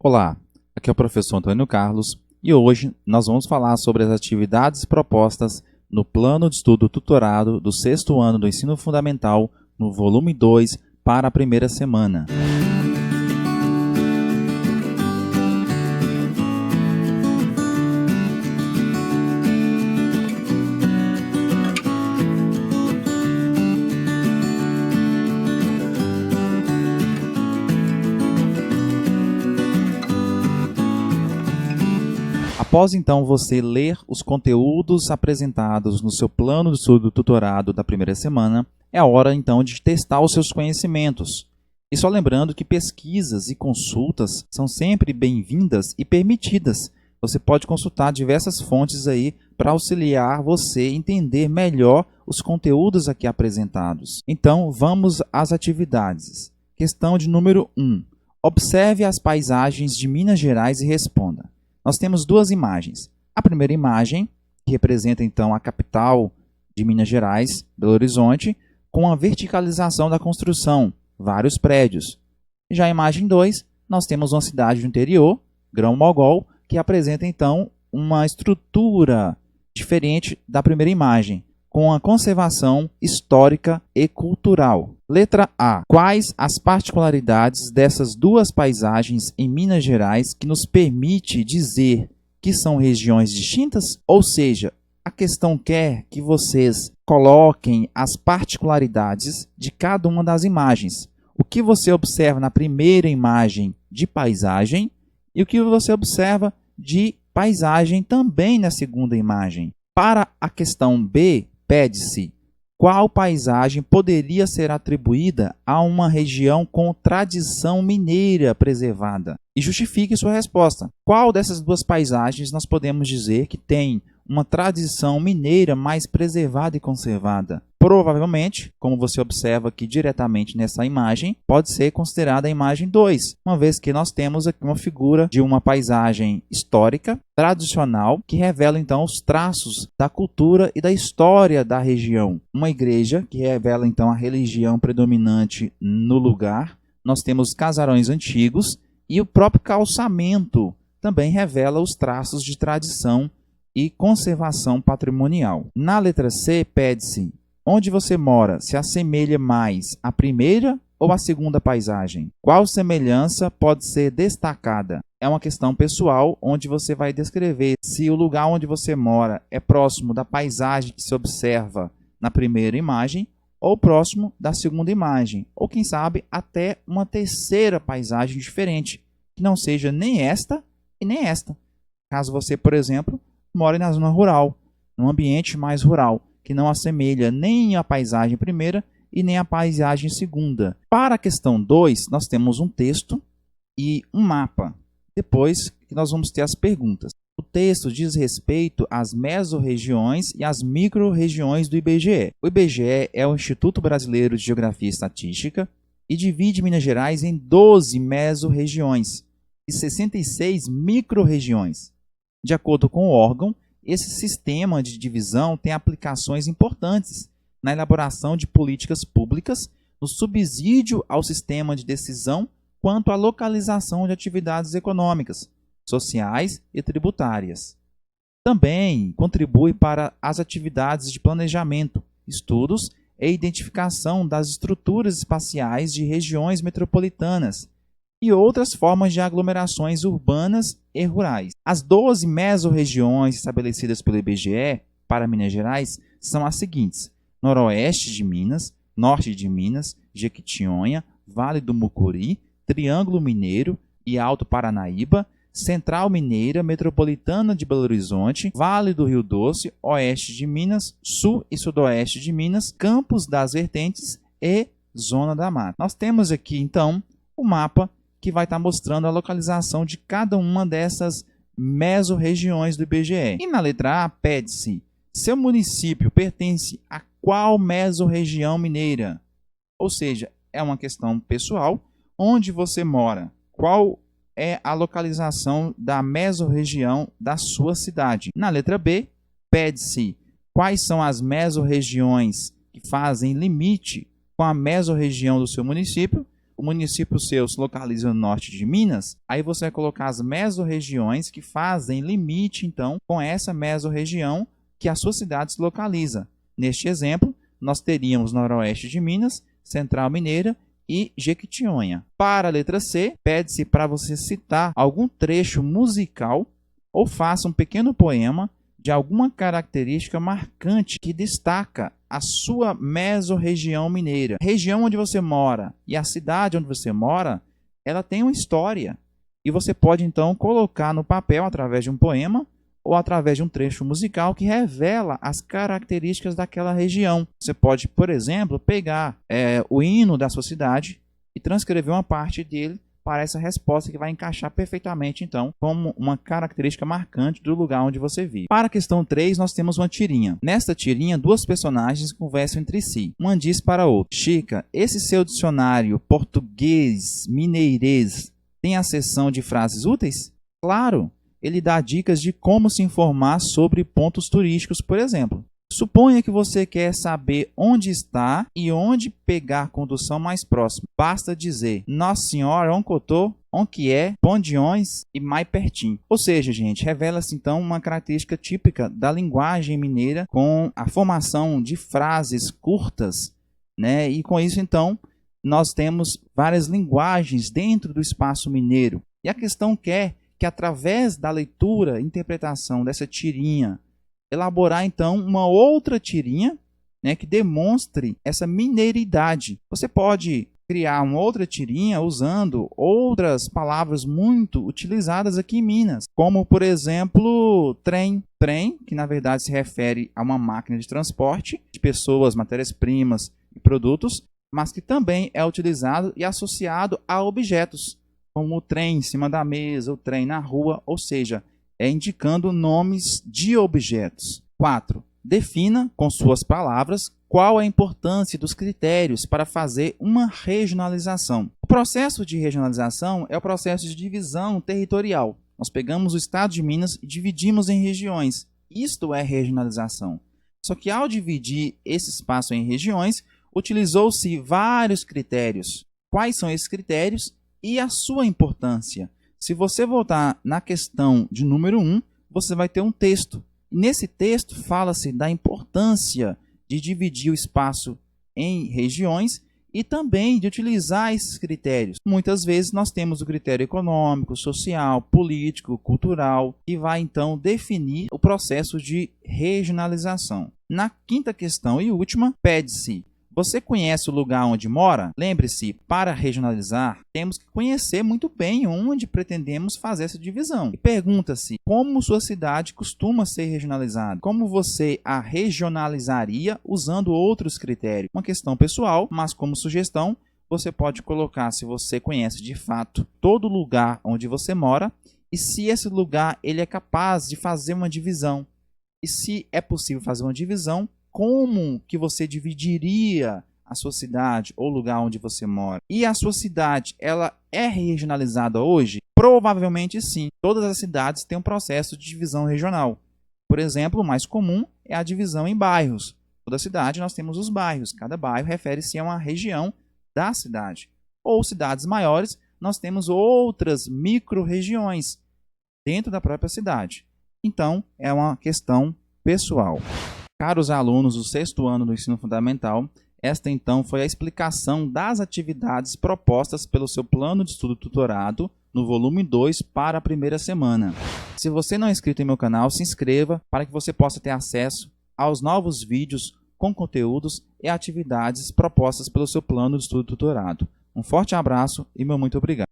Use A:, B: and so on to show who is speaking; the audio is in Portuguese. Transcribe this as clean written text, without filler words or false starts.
A: Olá, aqui é o professor Antônio Carlos e hoje nós vamos falar sobre as atividades propostas no Plano de Estudo Tutorado do 6º ano do Ensino Fundamental no volume 2 para a primeira semana. Após então você ler os conteúdos apresentados no seu plano de estudo tutorado da primeira semana, é a hora então de testar os seus conhecimentos. E só lembrando que pesquisas e consultas são sempre bem-vindas e permitidas. Você pode consultar diversas fontes aí para auxiliar você a entender melhor os conteúdos aqui apresentados. Então vamos às atividades. Questão de número 1. Observe as paisagens de Minas Gerais e responda. Nós temos duas imagens. A primeira imagem, que representa então a capital de Minas Gerais, Belo Horizonte, com a verticalização da construção, vários prédios. Já a imagem 2, nós temos uma cidade do interior, Grão-Mogol, que apresenta então uma estrutura diferente da primeira imagem, com a conservação histórica e cultural. Letra A. Quais as particularidades dessas duas paisagens em Minas Gerais que nos permite dizer que são regiões distintas? Ou seja, a questão quer que vocês coloquem as particularidades de cada uma das imagens. O que você observa na primeira imagem de paisagem e o que você observa de paisagem também na segunda imagem. Para a questão B, pede-se qual paisagem poderia ser atribuída a uma região com tradição mineira preservada. E justifique sua resposta. Qual dessas duas paisagens nós podemos dizer que tem uma tradição mineira mais preservada e conservada? Provavelmente, como você observa aqui diretamente nessa imagem, pode ser considerada a imagem 2, uma vez que nós temos aqui uma figura de uma paisagem histórica, tradicional, que revela então os traços da cultura e da história da região. Uma igreja, que revela então a religião predominante no lugar. Nós temos casarões antigos e o próprio calçamento também revela os traços de tradição e conservação patrimonial. Na letra C, pede-se onde você mora se assemelha mais à primeira ou à segunda paisagem? Qual semelhança pode ser destacada? É uma questão pessoal, onde você vai descrever se o lugar onde você mora é próximo da paisagem que se observa na primeira imagem ou próximo da segunda imagem, ou quem sabe até uma terceira paisagem diferente, que não seja nem esta e nem esta. Caso você, por exemplo, more na zona rural, num ambiente mais rural, que não assemelha nem a paisagem primeira e nem a paisagem segunda. Para a questão 2, nós temos um texto e um mapa. Depois que nós vamos ter as perguntas. O texto diz respeito às mesorregiões e às micro-regiões do IBGE. O IBGE é o Instituto Brasileiro de Geografia e Estatística e divide Minas Gerais em 12 mesorregiões e 66 micro-regiões. De acordo com o órgão, esse sistema de divisão tem aplicações importantes na elaboração de políticas públicas, no subsídio ao sistema de decisão quanto à localização de atividades econômicas, sociais e tributárias. Também contribui para as atividades de planejamento, estudos e identificação das estruturas espaciais de regiões metropolitanas e outras formas de aglomerações urbanas e rurais. As 12 mesorregiões estabelecidas pelo IBGE para Minas Gerais são as seguintes: Noroeste de Minas, Norte de Minas, Jequitinhonha, Vale do Mucuri, Triângulo Mineiro e Alto Paranaíba, Central Mineira, Metropolitana de Belo Horizonte, Vale do Rio Doce, Oeste de Minas, Sul e Sudoeste de Minas, Campos das Vertentes e Zona da Mata. Nós temos aqui então o mapa que vai estar mostrando a localização de cada uma dessas mesorregiões do IBGE. E na letra A, pede-se, seu município pertence a qual mesorregião mineira? Ou seja, é uma questão pessoal, onde você mora, qual é a localização da mesorregião da sua cidade. Na letra B, pede-se quais são as mesorregiões que fazem limite com a mesorregião do seu município. o município seu se localiza no norte de Minas, aí você vai colocar as mesorregiões que fazem limite, então, com essa mesorregião que a sua cidade se localiza. Neste exemplo, nós teríamos noroeste de Minas, Central Mineira e Jequitinhonha. Para a letra C, pede-se para você citar algum trecho musical ou faça um pequeno poema de alguma característica marcante que destaca a sua mesorregião mineira. A região onde você mora e a cidade onde você mora, ela tem uma história. E você pode, então, colocar no papel através de um poema ou através de um trecho musical que revela as características daquela região. Você pode, por exemplo, pegar o hino da sua cidade e transcrever uma parte dele para essa resposta que vai encaixar perfeitamente, então, como uma característica marcante do lugar onde você vive. Para a questão 3, nós temos uma tirinha. Nesta tirinha, duas personagens conversam entre si. Uma diz para a outra: Chica, esse seu dicionário português mineirês tem a seção de frases úteis? Claro! Ele dá dicas de como se informar sobre pontos turísticos, por exemplo. Suponha que você quer saber onde está e onde pegar condução mais próxima. Basta dizer Nossa Senhora, Oncotô, Onquié, Pondiões e mais pertinho. Ou seja, gente, revela-se então uma característica típica da linguagem mineira com a formação de frases curtas, né? E com isso, então, nós temos várias linguagens dentro do espaço mineiro. E a questão quer que através da leitura e interpretação dessa tirinha, elaborar então uma outra tirinha, né, que demonstre essa mineiridade. Você pode criar uma outra tirinha usando outras palavras muito utilizadas aqui em Minas, como por exemplo trem. Trem, que na verdade se refere a uma máquina de transporte de pessoas, matérias-primas e produtos, mas que também é utilizado e associado a objetos, como o trem em cima da mesa, o trem na rua, ou seja, indicando nomes de objetos. 4. Defina, com suas palavras, qual a importância dos critérios para fazer uma regionalização. O processo de regionalização é o processo de divisão territorial. Nós pegamos o estado de Minas e dividimos em regiões. Isto é regionalização. Só que ao dividir esse espaço em regiões, utilizou-se vários critérios. Quais são esses critérios e a sua importância? Se você voltar na questão de número 1, você vai ter um texto. Nesse texto fala-se da importância de dividir o espaço em regiões e também de utilizar esses critérios. Muitas vezes nós temos o critério econômico, social, político, cultural, que vai então definir o processo de regionalização. Na quinta questão e última, pede-se: você conhece o lugar onde mora? Lembre-se, para regionalizar, temos que conhecer muito bem onde pretendemos fazer essa divisão. E pergunta-se, como sua cidade costuma ser regionalizada? Como você a regionalizaria usando outros critérios? Uma questão pessoal, mas como sugestão, você pode colocar se você conhece de fato todo lugar onde você mora e se esse lugar ele é capaz de fazer uma divisão. E se é possível fazer uma divisão, como que você dividiria a sua cidade ou lugar onde você mora? E a sua cidade, ela é regionalizada hoje? Provavelmente sim. Todas as cidades têm um processo de divisão regional. Por exemplo, o mais comum é a divisão em bairros. Toda cidade nós temos os bairros. Cada bairro refere-se a uma região da cidade. Ou cidades maiores, nós temos outras micro-regiões dentro da própria cidade. Então, é uma questão pessoal. Caros alunos do 6º ano do ensino fundamental, esta então foi a explicação das atividades propostas pelo seu plano de estudo tutorado no volume 2 para a primeira semana. Se você não é inscrito em meu canal, se inscreva para que você possa ter acesso aos novos vídeos com conteúdos e atividades propostas pelo seu plano de estudo tutorado. Um forte abraço e meu muito obrigado.